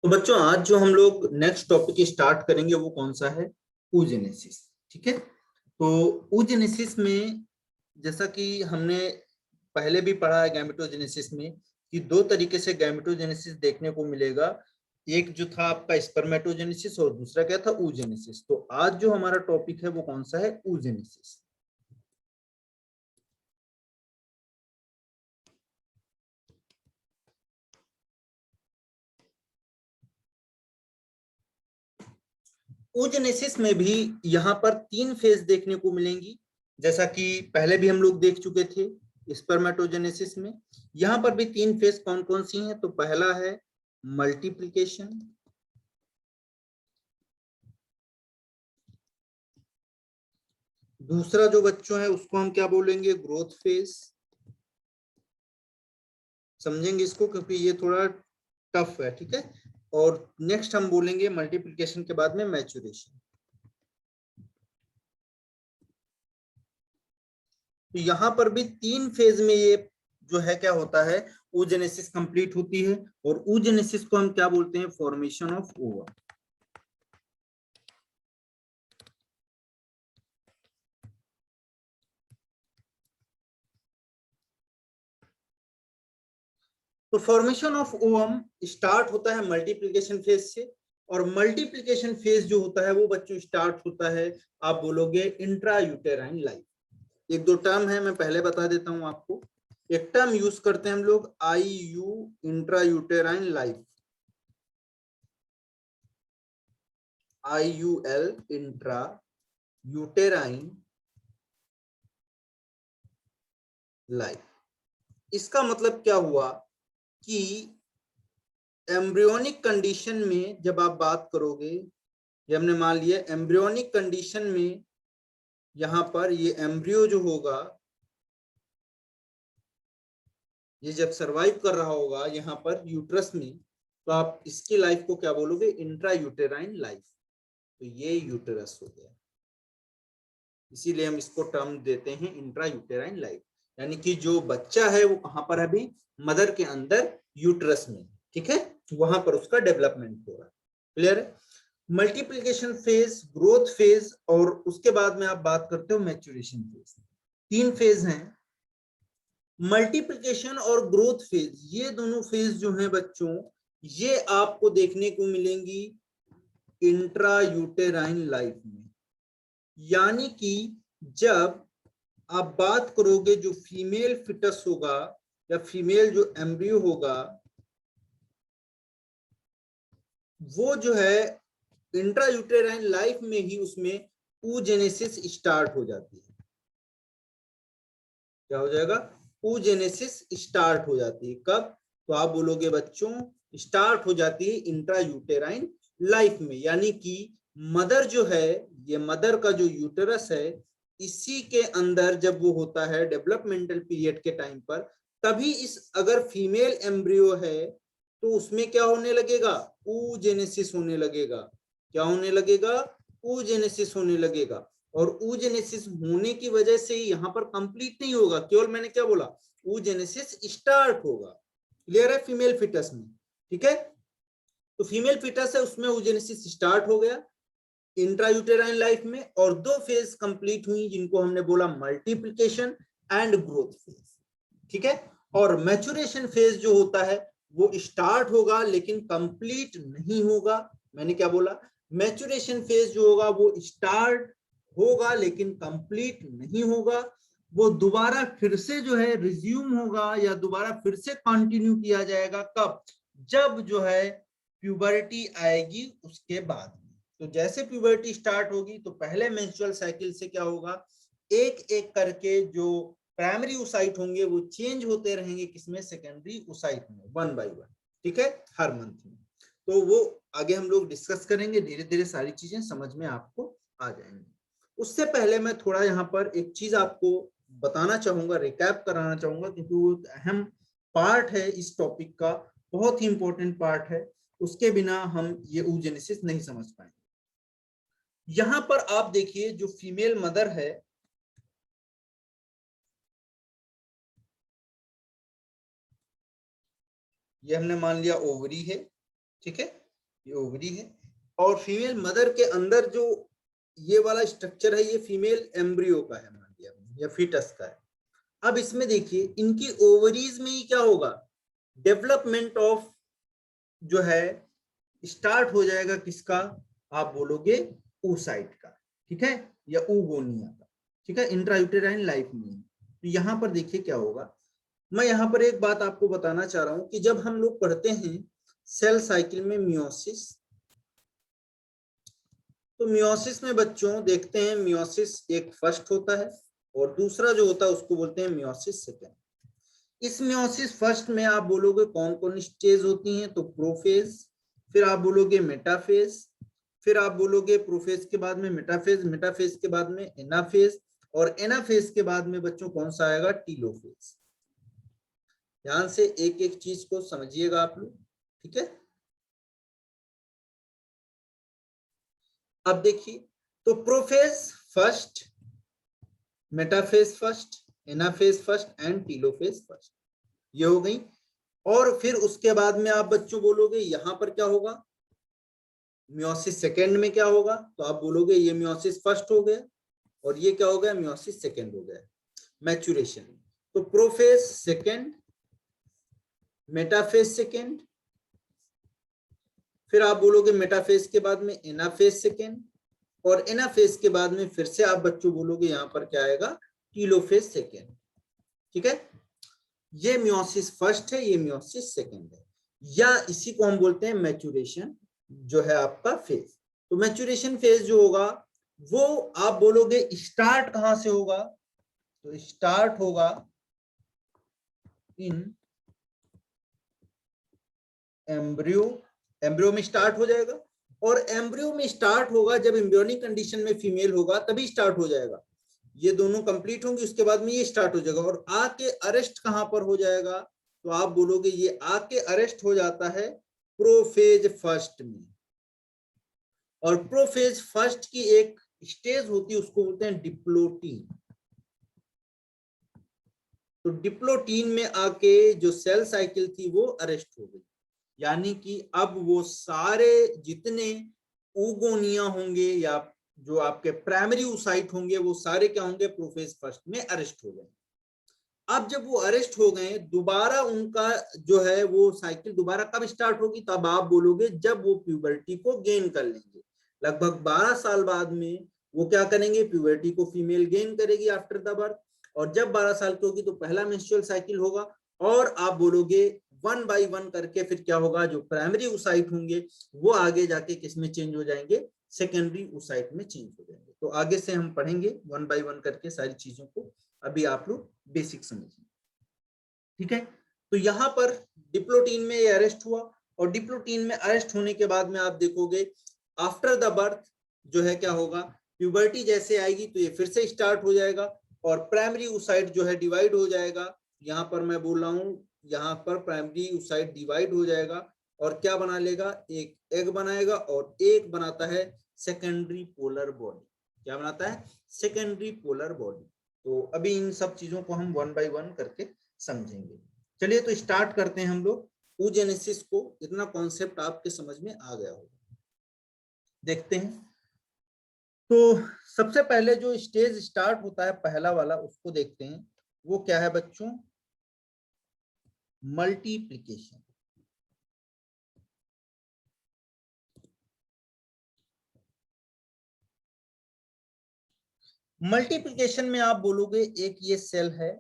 तो बच्चों आज जो हम लोग नेक्स्ट टॉपिक स्टार्ट करेंगे वो कौन सा है? oogenesis। ठीक है, तो oogenesis में जैसा कि हमने पहले भी पढ़ा है गैमेटोजेनेसिस में कि दो तरीके से गैमेटोजेनेसिस देखने को मिलेगा। एक जो था आपका स्पर्मेटोजेनेसिस और दूसरा क्या था? oogenesis। तो आज जो हमारा टॉपिक है वो कौन सा है? oogenesis। oogenesis में भी यहाँ पर तीन फेज देखने को मिलेंगी, जैसा कि पहले भी हम लोग देख चुके थे स्पर्मेटोजेनेसिस में। यहाँ पर भी तीन फेज कौन कौन सी हैं? तो पहला है मल्टीप्लिकेशन, दूसरा जो बच्चों है उसको हम क्या बोलेंगे? Growth phase. समझेंगे इसको क्योंकि ये थोड़ा टफ है, ठीक है। और नेक्स्ट हम बोलेंगे मल्टीप्लिकेशन के बाद में मैच्योरेशन। तो यहाँ पर भी तीन फेज में ये जो है क्या होता है? oogenesis कंप्लीट होती है। और oogenesis को हम क्या बोलते हैं? Formation of ovum. तो फॉर्मेशन ऑफ ओवम स्टार्ट होता है मल्टीप्लिकेशन फेज से। और मल्टीप्लिकेशन फेज जो होता है वो बच्चों स्टार्ट होता है, आप बोलोगे, इंट्रा यूटेराइन लाइफ। एक दो टर्म है, मैं पहले बता देता हूं आपको। एक टर्म यूज करते हैं हम लोग, IU, intra uterine life. IUL, intra uterine life. इसका मतलब क्या हुआ कि एम्ब्रियोनिक कंडीशन में जब आप बात करोगे, ये हमने मान लिया एम्ब्रियोनिक कंडीशन में, यहां पर ये एम्ब्रियो जो होगा ये जब सरवाइव कर रहा होगा यहाँ पर यूट्रस में, तो आप इसकी लाइफ को क्या बोलोगे? Intra uterine life. तो ये यूटेरस हो गया, इसीलिए हम इसको टर्म देते हैं इंट्रा यूटेराइन लाइफ। यानी कि जो बच्चा है वो कहां पर है? अभी मदर के अंदर, यूट्रस में, ठीक है, वहां पर उसका डेवलपमेंट हो रहा है। क्लियर है? मल्टीप्लिकेशन फेज, ग्रोथ फेज, और उसके बाद में आप बात करते हो मैच्योरेशन फेज। तीन फेज हैं, मल्टीप्लिकेशन और ग्रोथ फेज। ये दोनों फेज जो हैं बच्चों, ये आपको देखने को मिलेंगी इंट्रा यूटेराइन लाइफ में। यानी कि जब आप बात करोगे जो फीमेल फिटस होगा या फीमेल जो एम्ब्रियो होगा, वो जो है इंट्रा यूटेराइन लाइफ में ही उसमें oogenesis स्टार्ट हो जाती है। क्या हो जाएगा? oogenesis स्टार्ट हो जाती है। कब? तो आप बोलोगे बच्चों, स्टार्ट हो जाती है इंट्रा यूटेराइन लाइफ में। यानी कि मदर जो है, ये मदर का जो यूटेरस है, इसी के अंदर जब वो होता है डेवलपमेंटल पीरियड के टाइम पर, तभी इस अगर फीमेल एम्ब्रियो है तो उसमें क्या होने लगेगा? oogenesis होने लगेगा। क्या होने लगेगा? oogenesis होने लगेगा। और oogenesis होने की वजह से ही यहाँ पर कंप्लीट नहीं होगा, केवल मैंने क्या बोला? oogenesis स्टार्ट होगा। क्लियर है? फीमेल फिटस में, ठीक है। तो फीमेल फिटस है, उसमें oogenesis स्टार्ट हो गया इंट्रायूटेराइन लाइफ में, और दो फेज कंप्लीट हुई जिनको हमने बोला मल्टीप्लिकेशन एंड ग्रोथ फेज, ठीक है। और मैच्योरेशन फेज जो होता है वो स्टार्ट होगा लेकिन कंप्लीट नहीं होगा। मैंने क्या बोला? मैच्योरेशन फेज जो होगा वो स्टार्ट होगा लेकिन कंप्लीट नहीं होगा। वो दोबारा फिर से जो है रिज्यूम होगा या दोबारा फिर से कंटिन्यू किया जाएगा। कब? जब जो है प्यूबर्टी आएगी उसके बाद। तो जैसे प्यूबर्टी स्टार्ट होगी तो पहले मेंस्ट्रुअल साइकिल से क्या होगा? एक एक करके जो प्राइमरी ओसाइट होंगे वो चेंज होते रहेंगे, किसमें? सेकेंडरी ओसाइट में, 1 बाय 1, ठीक है, हर मंथ में। तो वो आगे हम लोग डिस्कस करेंगे, धीरे धीरे सारी चीजें समझ में आपको आ जाएंगी। उससे पहले मैं थोड़ा यहाँ पर एक चीज आपको बताना चाहूंगा, रिकैप कराना चाहूंगा, क्योंकि वो अहम पार्ट है इस टॉपिक का, बहुत ही इंपॉर्टेंट पार्ट है। उसके बिना हम ये oogenesis नहीं समझ पाएंगे। यहां पर आप देखिए जो फीमेल मदर है, ये हमने मान लिया ओवरी है, ठीक है। ये ओवरी है, और फीमेल मदर के अंदर जो ये वाला स्ट्रक्चर है ये फीमेल एम्ब्रियो का है, मान लिया, या फीटस का है। अब इसमें देखिए इनकी ओवरीज में ही क्या होगा, डेवलपमेंट ऑफ जो है स्टार्ट हो जाएगा किसका, आप बोलोगे oocyte का, ठीक है, या oogonia का, ठीक है, इंट्रायूटेराइन लाइफ में। तो यहाँ पर देखिए क्या होगा, मैं यहाँ पर एक बात आपको बताना चाह रहा हूं कि जब हम लोग पढ़ते हैं सेल साइकिल में मियोसिस, तो मियोसिस में बच्चों देखते हैं मियोसिस एक फर्स्ट होता है और दूसरा जो होता है उसको बोलते हैं मियोसिस सेकेंड। इस मियोसिस फर्स्ट में आप बोलोगे कौन कौन स्टेज होती हैं, तो प्रोफेज, फिर आप बोलोगे मेटाफेज, फिर आप बोलोगे प्रोफेज के बाद में मेटाफेज, मेटाफेज के बाद में एनाफेज, और एनाफेज के बाद में बच्चों कौन सा आएगा, टीलोफेज। ध्यान से एक एक चीज को समझिएगा आप लोग, ठीक है। अब देखिए, तो prophase first, metaphase first, anaphase first and telophase first, ये हो गई। और फिर उसके बाद में आप बच्चों बोलोगे यहां पर क्या होगा, मियोसिस सेकेंड में क्या होगा, तो आप बोलोगे ये मियोसिस फर्स्ट हो गया और ये क्या हो गया, मियोसिस सेकेंड हो गया, मैच्योरेशन। तो प्रोफेज सेकेंड, मेटाफेज सेकेंड, फिर आप बोलोगे मेटाफेज के बाद में एनाफेज सेकेंड, और एनाफेज के बाद में फिर से आप बच्चों बोलोगे यहां पर क्या आएगा, टीलोफेज सेकेंड, ठीक है। ये मियोसिस फर्स्ट है, ये मियोसिस सेकेंड है, या इसी को हम बोलते हैं मैच्योरेशन जो है आपका फेज। तो मैच्योरेशन फेज जो होगा वो आप बोलोगे स्टार्ट कहां से होगा, तो स्टार्ट होगा इन एम्ब्रियो, एम्ब्रियो में स्टार्ट हो जाएगा, और एम्ब्रियो में स्टार्ट होगा जब एम्ब्रियोनिक कंडीशन में फीमेल होगा तभी स्टार्ट हो जाएगा, ये दोनों कंप्लीट होंगे उसके बाद में ये स्टार्ट हो जाएगा। और आके अरेस्ट कहां पर हो जाएगा, तो आप बोलोगे ये आके अरेस्ट हो जाता है प्रोफेज फर्स्ट में, और प्रोफेज फर्स्ट की एक स्टेज होती है उसको बोलते हैं डिप्लोटीन। तो डिप्लोटीन में आके जो सेल साइकिल थी वो अरेस्ट हो गई, यानी कि अब वो सारे जितने oogonia होंगे या जो आपके प्राइमरी oocyte होंगे वो सारे क्या होंगे, प्रोफेज फर्स्ट में अरेस्ट हो गए। अब जब वो अरेस्ट हो गए दोबारा उनका जो है वो साइकिल दोबारा कब स्टार्ट होगी, तब आप बोलोगे जब वो प्यूबर्टी को गेन कर लेंगे, लगभग 12 साल बाद में वो क्या करेंगे, प्यूबर्टी को फीमेल गेन करेगी आफ्टर द बर्थ, और जब 12 साल की होगी तो पहला मेंस्ट्रुअल साइकिल होगा, और आप बोलोगे 1 बाय 1 करके फिर क्या होगा, जो प्राइमरी oocyte होंगे वो आगे जाके किसमें चेंज हो जाएंगे, सेकेंडरी oocyte में चेंज हो जाएंगे। तो आगे से हम पढ़ेंगे 1 बाय 1 करके सारी चीजों को, अभी आप लोग बेसिक समझिए, ठीक है। तो यहाँ पर डिप्लोटीन में ये अरेस्ट हुआ, और डिप्लोटीन में अरेस्ट होने के बाद में आप देखोगे आफ्टर द बर्थ जो है क्या होगा, प्यूबर्टी जैसे आएगी तो ये फिर से स्टार्ट हो जाएगा, और प्राइमरी oocyte जो है डिवाइड हो जाएगा, यहाँ पर मैं बोल रहा हूँ यहाँ पर प्राइमरी oocyte डिवाइड हो जाएगा और क्या बना लेगा, एक एग बनाएगा, और एक बनाता है सेकेंडरी पोलर बॉडी। क्या बनाता है, सेकेंडरी पोलर बॉडी। तो अभी इन सब चीजों को हम 1 बाय 1 करके समझेंगे। चलिए तो स्टार्ट करते हैं हम लोग oogenesis को, इतना कॉन्सेप्ट आपके समझ में आ गया होगा, देखते हैं। तो सबसे पहले जो स्टेज स्टार्ट होता है पहला वाला उसको देखते हैं, वो क्या है बच्चों, मल्टीप्लिकेशन। मल्टीप्लिकेशन में आप बोलोगे एक ये सेल है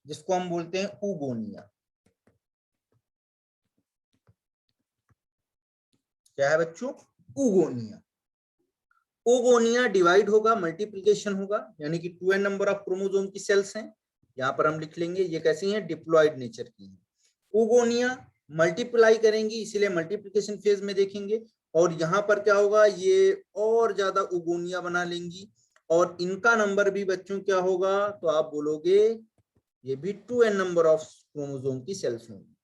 जिसको हम बोलते हैं oogonia। क्या है बच्चों, oogonia। oogonia डिवाइड होगा, मल्टीप्लिकेशन होगा, यानी कि 2n नंबर ऑफ क्रोमोसोम की सेल्स हैं, यहाँ पर हम लिख लेंगे ये कैसी हैं, डिप्लॉयड नेचर की हैं। oogonia मल्टीप्लाई करेंगी इसीलिए मल्टीप्लिकेशन फेज में देखेंगे, और यहाँ पर क्या होगा, ये और ज्यादा oogonia बना लेंगी, और इनका नंबर भी बच्चों क्या होगा, तो आप बोलोगे ये भी 2n नंबर ऑफ क्रोमोसोम की सेल्स होंगी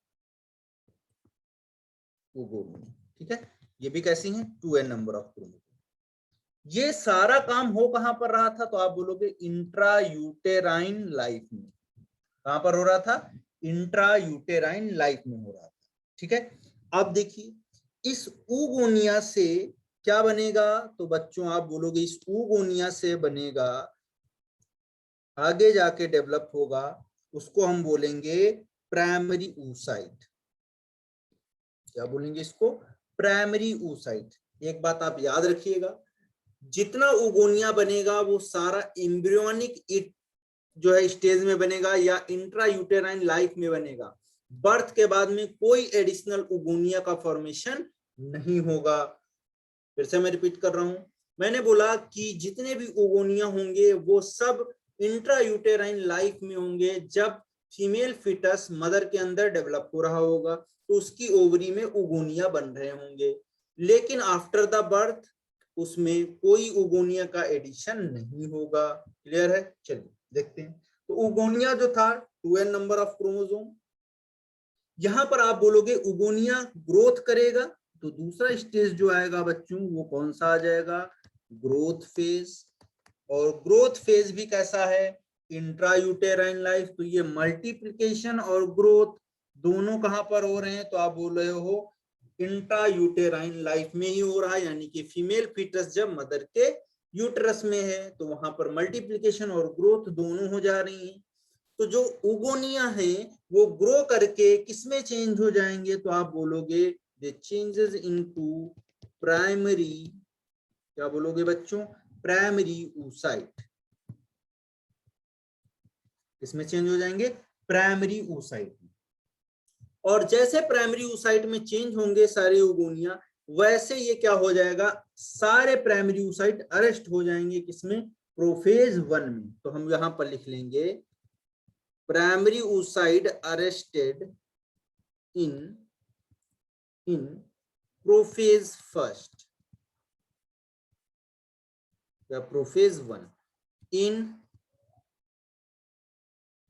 oogonia, ठीक है। ये भी कैसी हैं, 2n नंबर ऑफ क्रोमोसोम। ये सारा काम हो कहां पर रहा था, तो आप बोलोगे इंट्रा यूटेराइन लाइफ में। कहां पर हो रहा था, इंट्रा यूटेराइन लाइफ में हो रहा था। ठीक है। अब देखिए इस ऊगोनिया से क्या बनेगा, तो बच्चों आप बोलोगे इस ऊगोनिया से बनेगा, आगे जाके डेवलप होगा, उसको हम बोलेंगे प्राइमरी oocyte। क्या बोलेंगे इसको, प्राइमरी oocyte। एक बात आप याद रखिएगा, जितना उगोनिया बनेगा वो सारा एम्ब्रियोनिक इट जो है स्टेज में बनेगा या इंट्रा यूटेराइन लाइफ में बनेगा। बर्थ के बाद में कोई एडिशनल उगोनिया का फॉर्मेशन नहीं होगा। फिर से मैं रिपीट कर रहा हूं, मैंने बोला कि जितने भी उगोनिया होंगे वो सब इंट्रा यूटेराइन लाइफ में होंगे। जब फीमेल फिटस मदर के अंदर डेवलप हो रहा होगा तो उसकी ओवरी में उगोनिया बन रहे होंगे, लेकिन आफ्टर द बर्थ उसमें कोई उगोनिया का एडिशन नहीं होगा। क्लियर है, चलिए देखते हैं। तो उगोनिया जो था 2n नंबर ऑफ क्रोमोसोम, यहां पर आप बोलोगे उगोनिया ग्रोथ करेगा, तो दूसरा स्टेज जो आएगा बच्चों वो कौन सा आ जाएगा, ग्रोथ फेज। और ग्रोथ फेज भी कैसा है, इंट्रा यूटेराइन लाइफ। तो ये मल्टीप्लिकेशन और ग्रोथ दोनों कहां पर हो रहे हैं, तो आप बोल रहे हो इंट्रा यूटेराइन लाइफ में ही हो रहा है, यानी कि फीमेल फीटस जब मदर के यूटरस में है तो वहां पर मल्टीप्लिकेशन और ग्रोथ दोनों हो जा रही है। तो जो उगोनिया है वो ग्रो करके किसमें चेंज हो जाएंगे, तो आप बोलोगे दे चेंजेस इनटू प्राइमरी, क्या बोलोगे बच्चों, प्राइमरी oocyte। इसमें चेंज हो जाएंगे प्राइमरी oocyte। और जैसे प्राइमरी oocyte में चेंज होंगे सारे उगोनिया, वैसे ये क्या हो जाएगा, सारे प्राइमरी oocyte अरेस्ट हो जाएंगे किसमें, प्रोफेज 1 में। तो हम यहां पर लिख लेंगे primary oocyte arrested in prophase first या प्रोफेज 1 इन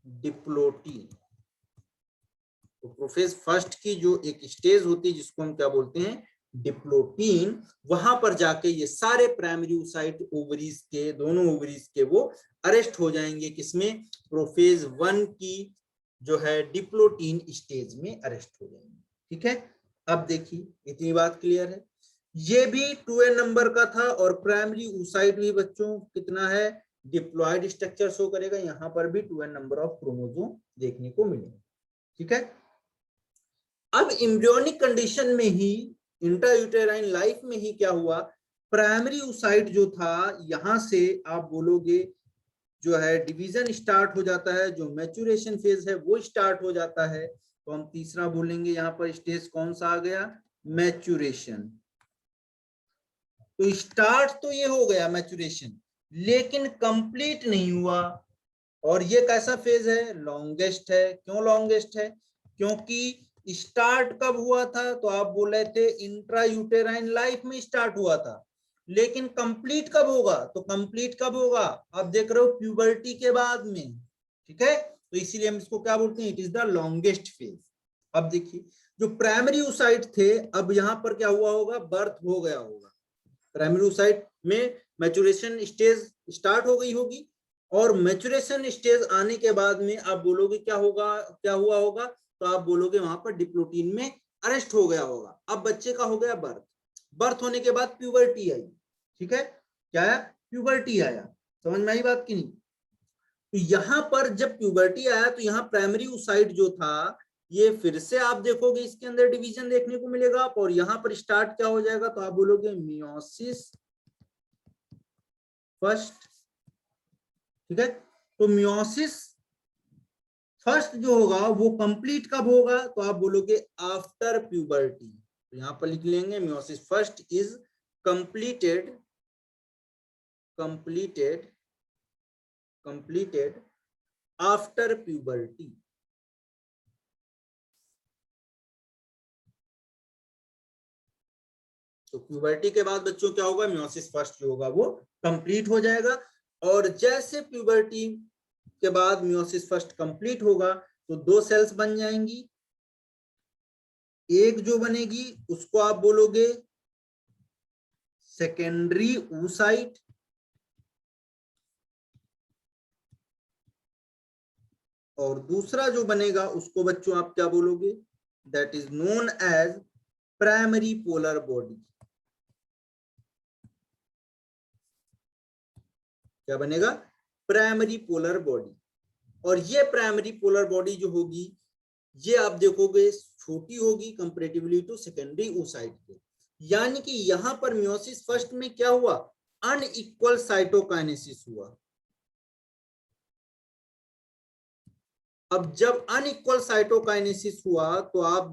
डिप्लोटीन। तो प्रोफेज फर्स्ट की जो एक स्टेज होती है जिसको हम क्या बोलते हैं, डिप्लोटीन, वहां पर जाके ये सारे प्राइमरी oocyte ओवरीज के, दोनों ओवरीज के वो अरेस्ट हो जाएंगे किसमें, प्रोफेज 1 की जो है डिप्लोटीन स्टेज में अरेस्ट हो जाएंगे। ठीक है, अब देखिए इतनी बात क्लियर है। ये भी 2n नंबर का था और प्राइमरी oocyte भी बच्चों कितना है, डिप्लॉयड स्ट्रक्चर शो करेगा। यहाँ पर भी 2n नंबर ऑफ क्रोमोसोम देखने को मिलेगा। ठीक है, अब एम्ब्रियोनिक कंडीशन में ही, इंट्रायूटेराइन लाइफ में ही क्या हुआ, प्राइमरी oocyte जो था यहां से आप बोलोगे जो है डिवीजन स्टार्ट हो जाता है, जो मैच्योरेशन फेज है वो स्टार्ट हो जाता है। तो हम तीसरा बोलेंगे यहाँ पर स्टेज कौन सा आ गया, मैच्योरेशन। तो स्टार्ट तो ये हो गया मैच्योरेशन, लेकिन कंप्लीट नहीं हुआ। और ये कैसा फेज है, लॉन्गेस्ट है। क्यों लॉन्गेस्ट है, क्योंकि स्टार्ट कब हुआ था, तो आप बोल रहे थे इंट्रा यूटेराइन लाइफ में स्टार्ट हुआ था, लेकिन कंप्लीट कब होगा, तो कंप्लीट कब होगा, आप देख रहे हो प्यूबर्टी के बाद में। ठीक है, तो इसीलिए हम इसको क्या बोलते हैं, it is the longest phase. अब देखिए जो प्राइमरी oocyte थे, अब यहां पर क्या हुआ होगा, बर्थ हो गया होगा। प्राइमरी oocyte में मैच्योरेशन स्टेज स्टार्ट हो गई होगी, और मैच्योरेशन स्टेज आने के बाद में आप बोलोगे क्या होगा, क्या हुआ होगा, तो आप बोलोगे वहां पर डिप्लोटीन में अरेस्ट हो गया होगा। अब बच्चे का हो गया बर्थ, बर्थ होने के बाद प्यूबर्टी आई। ठीक है, क्या आया, प्यूबर्टी आया। समझ में आई बात की नहीं। तो यहां पर जब प्यूबर्टी आया तो यहाँ प्राइमरी oocyte जो था ये फिर से आप देखोगे इसके अंदर डिवीजन देखने को मिलेगा, और यहाँ पर स्टार्ट क्या हो जाएगा, तो आप बोलोगे मियोसिस फर्स्ट। ठीक है, तो मियोसिस फर्स्ट जो होगा वो कंप्लीट कब होगा, तो आप बोलोगे आफ्टर प्यूबर्टी। तो यहां पर लिख लेंगे meiosis first is completed completed completed after puberty. तो प्यूबर्टी के बाद बच्चों क्या होगा, मियोसिस फर्स्ट जो होगा वो कंप्लीट हो जाएगा। और जैसे प्यूबर्टी के बाद मियोसिस फर्स्ट कंप्लीट होगा तो दो सेल्स बन जाएंगी। एक जो बनेगी उसको आप बोलोगे सेकेंडरी oocyte, और दूसरा जो बनेगा उसको बच्चों आप क्या बोलोगे, that is known as primary polar body. क्या बनेगा? Primary polar body. और ये प्राइमरी पोलर बॉडी जो होगी ये आप देखोगे छोटी होगी कंपैरेटिवली टू सेकेंडरी oocyte के, यानी कि यहां पर मियोसिस फर्स्ट में क्या हुआ? अनइक्वल साइटोकाइनेसिस हुआ। अब जब अनइक्वल साइटोकाइनेसिस हुआ तो आप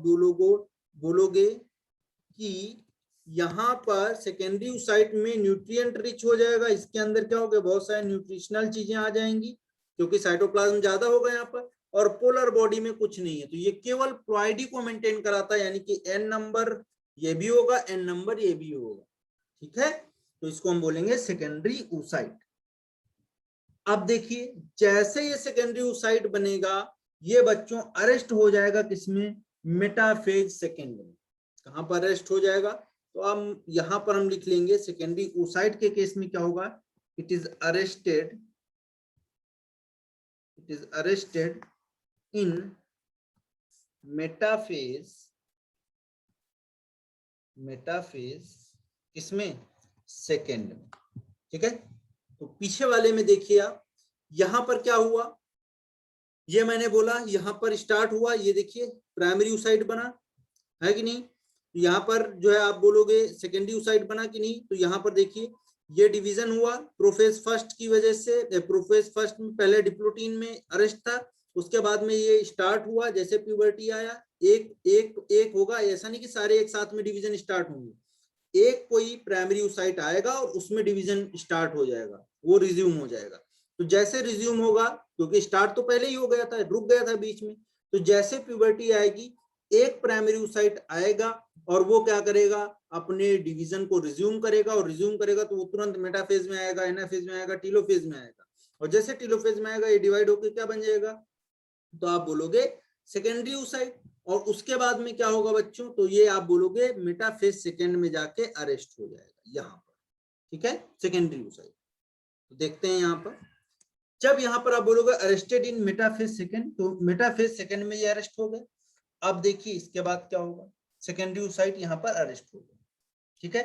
बोलोगे कि यहाँ पर सेकेंडरी oocyte में न्यूट्रिएंट रिच हो जाएगा, इसके अंदर क्या होगा? बहुत सारे न्यूट्रिशनल चीजें आ जाएंगी क्योंकि साइटोप्लाज्म ज्यादा होगा यहाँ पर, और पोलर बॉडी में कुछ नहीं है, तो ये केवल प्लॉइडी को मेंटेन कराता है, यानी कि n नंबर ये भी होगा, n नंबर ये भी होगा। ठीक है, तो इसको हम बोलेंगे सेकेंडरी oocyte। अब देखिए जैसे ये सेकेंडरी oocyte बनेगा ये बच्चों अरेस्ट हो जाएगा किसमें? मेटाफेज सेकेंड में। कहां पर अरेस्ट हो जाएगा? तो हम यहां पर हम लिख लेंगे सेकेंडरी oocyte के केस में क्या होगा? It is arrested in metaphase इसमें सेकेंड में। ठीक है, तो पीछे वाले में देखिए आप यहां पर क्या हुआ? ये मैंने बोला यहां पर स्टार्ट हुआ, ये देखिए प्राइमरी oocyte बना है कि नहीं? यहाँ पर जो है आप बोलोगे सेकेंडरी oocyte बना कि नहीं? तो यहाँ पर देखिए ये डिवीजन हुआ प्रोफेज फर्स्ट की वजह से। प्रोफेज फर्स्ट में पहले डिप्लोटीन में अरेस्ट था, उसके बाद में ये स्टार्ट हुआ, जैसे प्यूबर्टी आया एक होगा, ऐसा नहीं कि सारे एक साथ में डिवीजन स्टार्ट होंगे, एक कोई प्राइमरी oocyte आएगा और उसमें डिवीजन स्टार्ट हो जाएगा, वो रिज्यूम हो जाएगा। तो जैसे रिज्यूम होगा, क्योंकि स्टार्ट तो पहले ही हो गया था, रुक गया था बीच में, तो जैसे प्यूबर्टी आएगी एक प्राइमरी oocyte आएगा और वो क्या करेगा? अपने डिवीजन को रिज्यूम करेगा, और रिज्यूम करेगा तो वो तुरंत मेटाफेज में आएगा, एनाफेज में आएगा, टीलोफेज में आएगा, और जैसे टीलोफेज में आएगा ये डिवाइड होकर क्या बन जाएगा? तो आप बोलोगे सेकेंडरी oocyte। और उसके बाद में क्या होगा बच्चों? तो ये आप बोलोगे मेटाफेज सेकेंड में जाके अरेस्ट हो जाएगा यहाँ पर। ठीक है, सेकेंडरी oocyte। तो देखते हैं यहाँ पर, जब यहाँ पर आप बोलोगे अरेस्टेड इन मेटाफेज सेकेंड, तो मेटाफेज सेकेंड में ये अरेस्ट हो गए। अब देखिए इसके बाद क्या होगा? सेकेंडरी oocyte यहाँ पर अरेस्ट हो गए। ठीक है,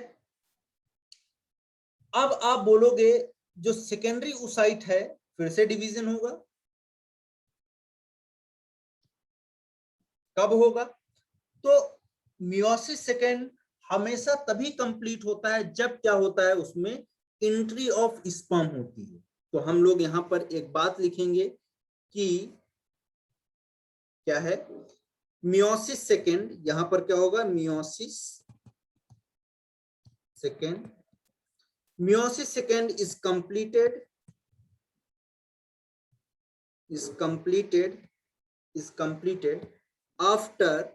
अब आप बोलोगे जो सेकेंडरी oocyte है फिर से डिवीजन होगा। कब होगा? तो मियोसिस सेकेंड हमेशा तभी कंप्लीट होता है जब क्या होता है? उसमें एंट्री ऑफ स्पर्म होती है। तो हम लोग यहाँ पर एक बात लिखेंगे कि क्या है? मियोसिस सेकेंड, यहां पर क्या होगा? Meiosis second is completed after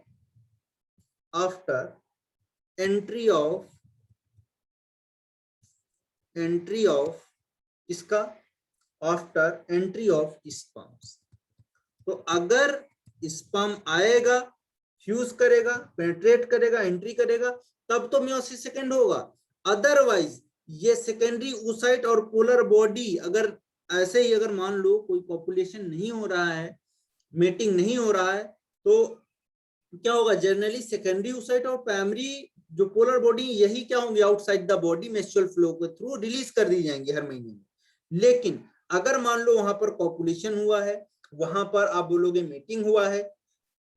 entry of sperms। तो अगर स्पर्म आएगा, फ्यूज करेगा, पेनिट्रेट करेगा, एंट्री करेगा, तब तो मियोसिस सेकेंड होगा। अदरवाइज ये सेकेंडरी oocyte और पोलर बॉडी अगर ऐसे ही अगर मान लो कोई पॉपुलेशन नहीं हो रहा है, मेटिंग नहीं हो रहा है, तो क्या होगा? जनरली सेकेंडरी oocyte और प्राइमरी जो पोलर बॉडी यही क्या होंगे? Outside the body menstrual flow के थ्रू रिलीज कर दी जाएंगे हर महीने में। लेकिन अगर मान लो वहां पर पॉपुलेशन हुआ है, वहां पर आप बोलोगे मीटिंग हुआ है,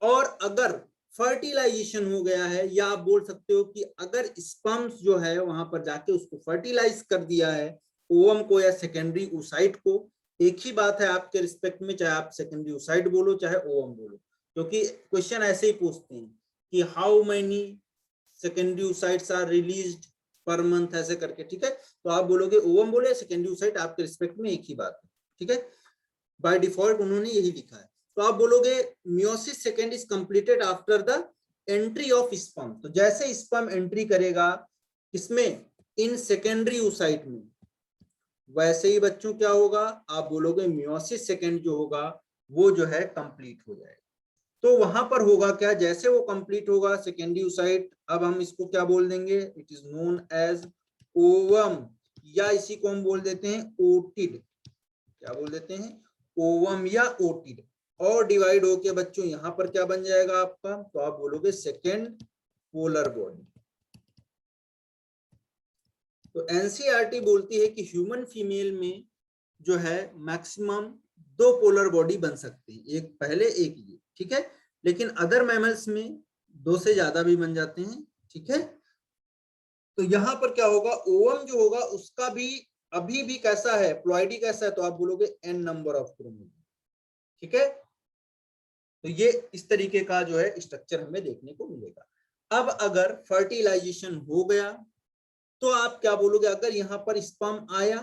और अगर फर्टिलाइजेशन हो गया है, या आप बोल सकते हो कि अगर स्पर्म्स जो है वहां पर जाके उसको फर्टिलाइज कर दिया है, ओवम को या सेकेंडरी oocyte को, एक ही बात है आपके रिस्पेक्ट में, चाहे आप सेकेंडरी oocyte बोलो चाहे ओवम बोलो, क्योंकि क्वेश्चन ऐसे ही पूछते हैं कि how many secondary oocytes are released per month, ऐसे करके। ठीक है, तो आप बोलोगे ओवम बोले, सेकेंडरी oocyte, आपके रिस्पेक्ट में एक ही बात है। ठीक है, बाय डिफॉल्ट उन्होंने यही लिखा है। तो आप बोलोगे meiosis second is completed after the entry of sperm. तो जैसे स्पर्म एंट्री करेगा इसमें, इन सेकेंडरी oocyte में, वैसे ही बच्चों क्या होगा? आप बोलोगे मियोसिस सेकेंड जो होगा वो जो है कंप्लीट हो जाएगा। तो वहां पर होगा क्या? जैसे वो कंप्लीट होगा सेकेंडरी oocyte, अब हम इसको क्या बोल देंगे? It is known as ovum, या इसी को हम बोल देते हैं ओटिड। क्या बोल देते हैं? ओवम या ओटिड। और डिवाइड होके बच्चों यहाँ पर क्या बन जाएगा आपका, तो आप बोलोगे सेकेंड पोलर बॉडी। तो एनसीईआरटी बोलती है कि ह्यूमन फीमेल में जो है मैक्सिमम 2 पोलर बॉडी बन सकती है, एक पहले एक ये, ठीक है। लेकिन अदर मैमल्स में 2 से ज्यादा भी बन जाते हैं, ठीक है। तो यहाँ पर क्या होगा, ओवम जो होगा उसका भी अभी भी कैसा है, प्लॉइडी कैसा है, तो आप बोलोगे n नंबर ऑफ क्रोमोसोम, ठीक है। तो ये इस तरीके का जो है स्ट्रक्चर हमें देखने को मिलेगा। अब अगर फर्टिलाइजेशन हो गया तो आप क्या बोलोगे, अगर यहाँ पर स्पर्म आया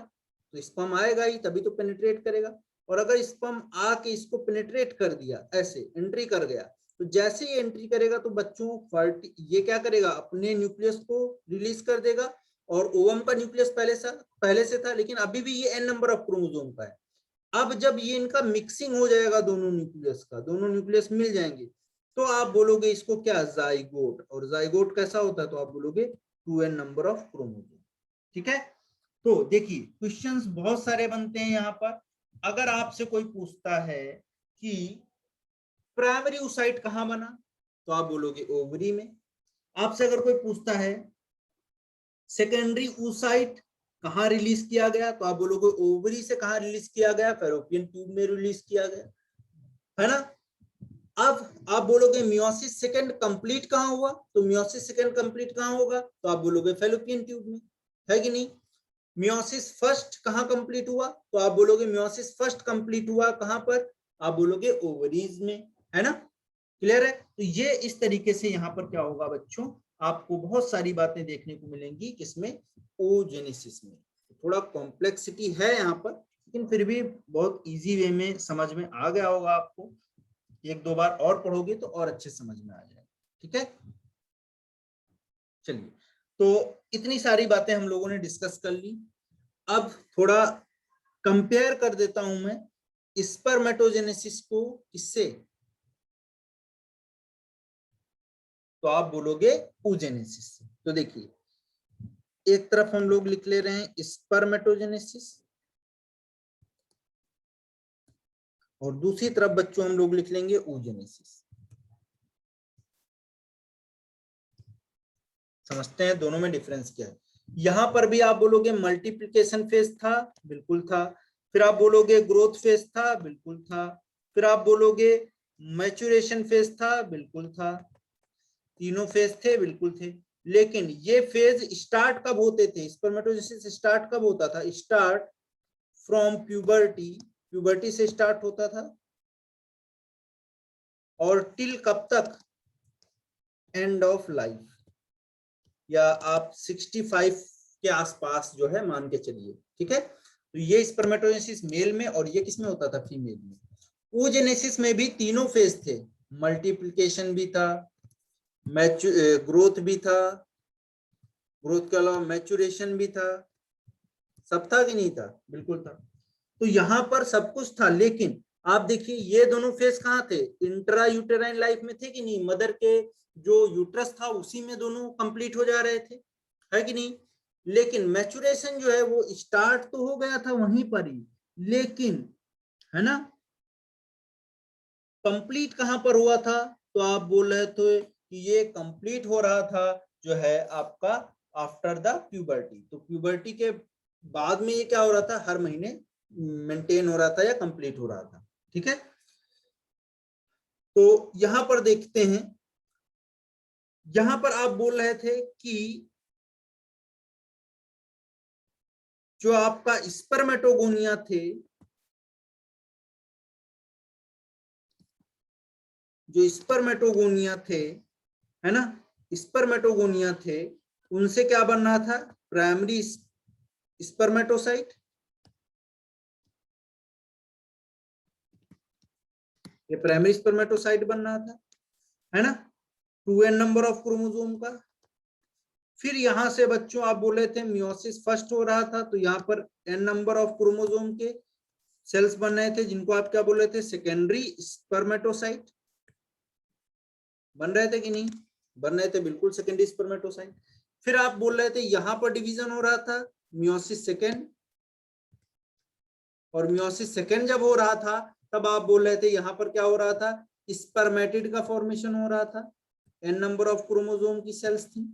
तो स्पर्म आएगा ही, तभी तो पेनिट्रेट करेगा। और अगर स्पर्म आके इसको पेनिट्रेट कर दिया, ऐसे एंट्री कर गया, तो जैसे ही एंट्री करेगा तो बच्चों ये क्या करेगा, अपने न्यूक्लियस को रिलीज कर देगा। और ओवम का न्यूक्लियस पहले से था, लेकिन अभी भी ये n नंबर ऑफ क्रोमोसोम का है। अब जब ये इनका मिक्सिंग हो जाएगा दोनों न्यूक्लियस का, दोनों न्यूक्लियस मिल जाएंगे, तो आप बोलोगे इसको क्या, जाइगोट। और जाइगोट कैसा होता है, तो आप बोलोगे 2n नंबर ऑफ क्रोमोसोम, ठीक है। तो देखिए क्वेश्चंस बहुत सारे बनते हैं यहाँ पर। अगर आपसे कोई पूछता है कि प्राइमरी oocyte कहाँ बना, तो आप बोलोगे ओवरी में। आपसे अगर कोई पूछता है सेकेंडरी oocyte कहाँ रिलीज किया गया, तो आप बोलोगे ओवरी से कहाँ रिलीज किया गया, फैलोपियन ट्यूब में रिलीज किया गया, है ना। अब आप बोलोगे मियोसिस सेकंड कंप्लीट कहाँ हुआ, तो मियोसिस सेकंड कंप्लीट कहाँ होगा, तो आप बोलोगे फैलोपियन ट्यूब में, है कि नहीं। मियोसिस फर्स्ट कहाँ कंप्लीट हुआ, तो आप बोलोगे मियोसिस फर्स्ट कंप्लीट हुआ कहाँ पर, आप बोलोगे ओवरीज में, है ना। क्लियर है। तो ये इस तरीके से यहाँ पर क्या होगा बच्चों, आपको बहुत सारी बातें देखने को मिलेंगी किसमें, ओजेनेसिस में। थोड़ा कॉम्प्लेक्सिटी है यहाँ पर, लेकिन फिर भी बहुत इजी वे में समझ में आ गया होगा आपको। 1-2 बार और पढ़ोगे तो और अच्छे समझ में आ जाएगा, ठीक है। चलिए, तो इतनी सारी बातें हम लोगों ने डिस्कस कर ली। अब थोड़ा कंपेयर कर देता हूं मैं स्पर्मेटोजेनेसिस को किससे, तो आप बोलोगे oogenesis से। तो देखिए एक तरफ हम लोग लिख ले रहे हैं स्पर्मेटोजेनेसिस, और दूसरी तरफ बच्चों हम लोग लिख लेंगे oogenesis। समझते हैं दोनों में डिफरेंस क्या है। यहां पर भी आप बोलोगे मल्टीप्लिकेशन फेज था, बिल्कुल था। फिर आप बोलोगे ग्रोथ फेज था, बिल्कुल था। फिर आप बोलोगे मैच्योरेशन फेज था, बिल्कुल था। तीनों फेज थे, बिल्कुल थे। लेकिन ये फेज स्टार्ट कब होते थे, स्पर्मेटोजेनेसिस स्टार्ट कब होता था, स्टार्ट फ्रॉम प्यूबर्टी, प्यूबर्टी से स्टार्ट होता था। और टिल कब तक, एंड ऑफ लाइफ, या आप 65 के आसपास जो है मान के चलिए, ठीक है। तो ये स्पर्मेटोजेनेसिस मेल में, और ये किसमें होता था, फीमेल में। oogenesis में भी तीनों फेज थे, मल्टीप्लिकेशन भी था, ग्रोथ भी था, ग्रोथ के अलावा मैच्योरेशन भी था। सब था कि नहीं था, बिल्कुल था। तो यहाँ पर सब कुछ था, लेकिन आप देखिए ये दोनों फेज कहाँ थे, इंट्रा यूटेराइन लाइफ में थे कि नहीं, मदर के जो यूट्रस था उसी में दोनों कंप्लीट हो जा रहे थे, है कि नहीं। लेकिन मैच्योरेशन जो है वो स्टार्ट तो हो गया था वहीं पर ही, लेकिन है ना, कंप्लीट कहां पर हुआ था, तो आप बोल रहे थे कि ये कंप्लीट हो रहा था जो है आपका आफ्टर द प्यूबर्टी। तो प्यूबर्टी के बाद में ये क्या हो रहा था, हर महीने मेंटेन हो रहा था या कंप्लीट हो रहा था, ठीक है। तो यहां पर देखते हैं, यहां पर आप बोल रहे थे कि जो आपका स्पर्मेटोगोनिया थे, जो स्पर्मेटोगोनिया थे, है ना, स्पर्मेटोगोनिया थे, उनसे क्या बन रहा था, प्राइमरी स्पर्मेटोसाइट, ये प्राइमरी स्पर्मेटोसाइट बन रहा था, है ना, 2n नंबर ऑफ क्रोमोसोम का। फिर यहां से बच्चों आप बोले थे मियोसिस फर्स्ट हो रहा था, तो यहाँ पर n नंबर ऑफ क्रोमोसोम के सेल्स बन रहे थे, जिनको आप क्या बोल रहे थे, सेकेंडरी स्पर्मेटोसाइट बन रहे थे कि नहीं, बन रहे थे, बिल्कुल सेकेंडरी स्पर्मेटोसाइट। फिर आप बोल रहे थे यहां पर डिवीजन हो रहा था मियोसिस सेकेंड, और मियोसिस सेकेंड जब हो रहा था तब आप बोल रहे थे यहाँ पर क्या हो रहा था, स्पर्मेटिड का फॉर्मेशन हो रहा था, n नंबर ऑफ क्रोमोसोम की सेल्स थी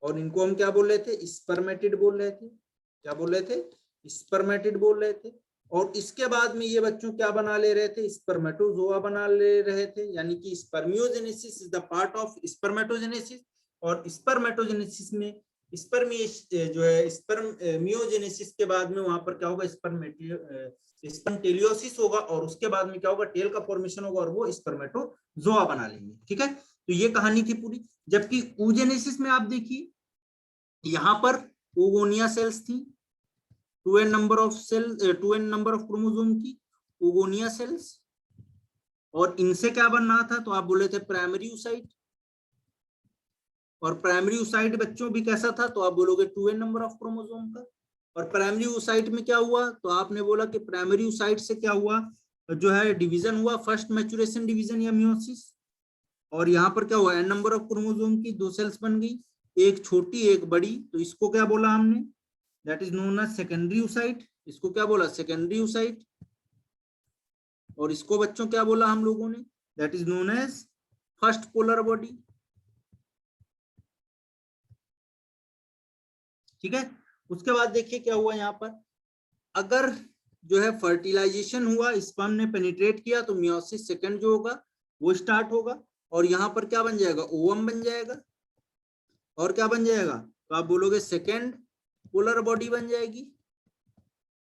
और इनको हम क्या बोल रहे थे, स्पर्मेटिड बोल रहे थे। क्या बोल रहे थे, स्पर्मेटिड बोल रहे थे। और इसके बाद में ये बच्चों क्या बना ले रहे थे, स्पर्मेटोजोआ बना ले रहे थे, यानी कि spermiogenesis is the part of spermatogenesis. और स्पर्मेटोजेनेसिस में जो है स्पर्मियोजेनेसिस के बाद में वहां पर क्या होगा, स्पर्मटेलियोसिस होगा और उसके बाद में क्या होगा, टेल का फॉर्मेशन होगा और वो स्पर्मेटोजोआ बना लेंगे। ठीक है, तो ये कहानी थी पूरी। जबकि oogenesis में आप देखिए यहां पर ओगोनिया सेल्स थी, 2n नंबर ऑफ क्रोमोसोम की ओगोनिया सेल्स, और इनसे क्या बन रहा था, तो आप बोले थे प्राइमरी oocyte। और प्राइमरी oocyte बच्चों भी कैसा था, तो आप बोलोगे 2n नंबर ऑफ क्रोमोसोम का। और प्राइमरी oocyte में क्या हुआ, तो आपने बोला कि प्राइमरी oocyte से क्या हुआ, जो है डिवीजन हुआ, फर्स्ट मैचुरेशन डिवीजन या मियोसिस। और यहाँ पर क्या हुआ, n नंबर ऑफ क्रोमोसोम की 2 सेल्स बन गई, एक छोटी एक बड़ी, तो इसको क्या बोला हमने, that is known as secondary oocyte। इसको क्या बोला, सेकेंडरी oocyte। और इसको बच्चों क्या बोला हम लोगों ने, that is known as first polar body. ठीक है, उसके बाद देखिए क्या हुआ यहाँ पर, अगर जो है फर्टिलाइजेशन हुआ, स्पर्म ने पेनिट्रेट किया, तो मियोसिस सेकंड जो होगा वो स्टार्ट होगा और यहाँ पर क्या बन जाएगा, ओवम बन जाएगा। और क्या बन जाएगा, तो आप बोलोगे सेकंड पोलर बॉडी बन जाएगी।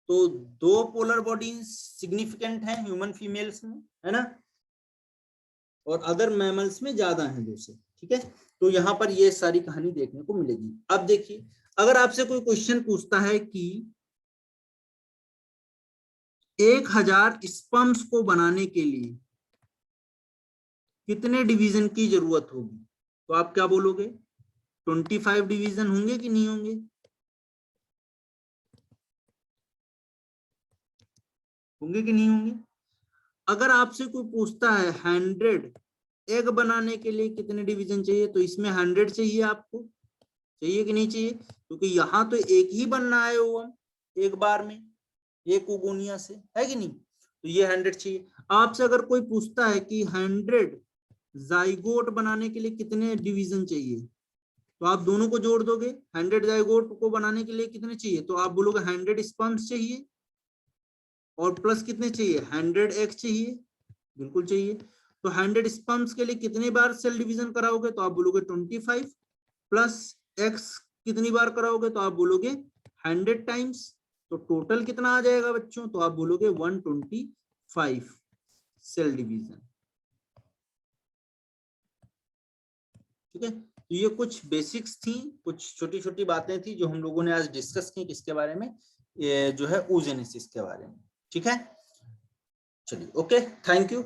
तो 2 पोलर बॉडी सिग्निफिकेंट है ह्यूमन फीमेल्स में, है ना, और अदर मैमल्स में ज्यादा है 2 से। ठीक है, तो यहाँ पर ये सारी कहानी देखने को मिलेगी। अब देखिए, अगर आपसे कोई क्वेश्चन पूछता है कि 1000 स्पर्म्स को बनाने के लिए कितने डिवीजन की जरूरत होगी, तो आप क्या बोलोगे, 25 डिवीजन होंगे कि नहीं होंगे, होंगे कि नहीं होंगे। अगर आपसे कोई पूछता है 100 एग बनाने के लिए कितने डिवीजन चाहिए, तो इसमें 100 चाहिए आपको, चाहिए कि नहीं चाहिए, क्योंकि यहाँ तो एक ही बनना है ओवम एक बार में, एक ओगोनिया से, है कि नहीं, तो ये 100 चाहिए। आपसे अगर कोई पूछता है कि 100 जाइगोट बनाने के लिए कितने डिवीजन चाहिए, तो आप दोनों को जोड़ दोगे, 100 जाइगोट को बनाने के लिए कितने चाहिए, तो आप बोलोगे 100 स्पर्म्स चाहिए और प्लस कितने चाहिए, 100 एग चाहिए, बिल्कुल चाहिए। तो 100 स्पर्म्स के लिए कितनी बार सेल डिवीजन कराओगे, तो आप बोलोगे 25, प्लस एक्स कितनी बार कराओगे, तो आप बोलोगे 100 टाइम्स। तो टोटल कितना आ जाएगा बच्चों, तो आप बोलोगे 125 सेल डिवीजन। ठीक है, तो ये कुछ बेसिक्स थी, कुछ छोटी छोटी बातें थी जो हम लोगों ने आज डिस्कस की, किसके बारे में, ये जो है oogenesis के बारे में। ठीक है, चलिए, ओके, थैंक यू।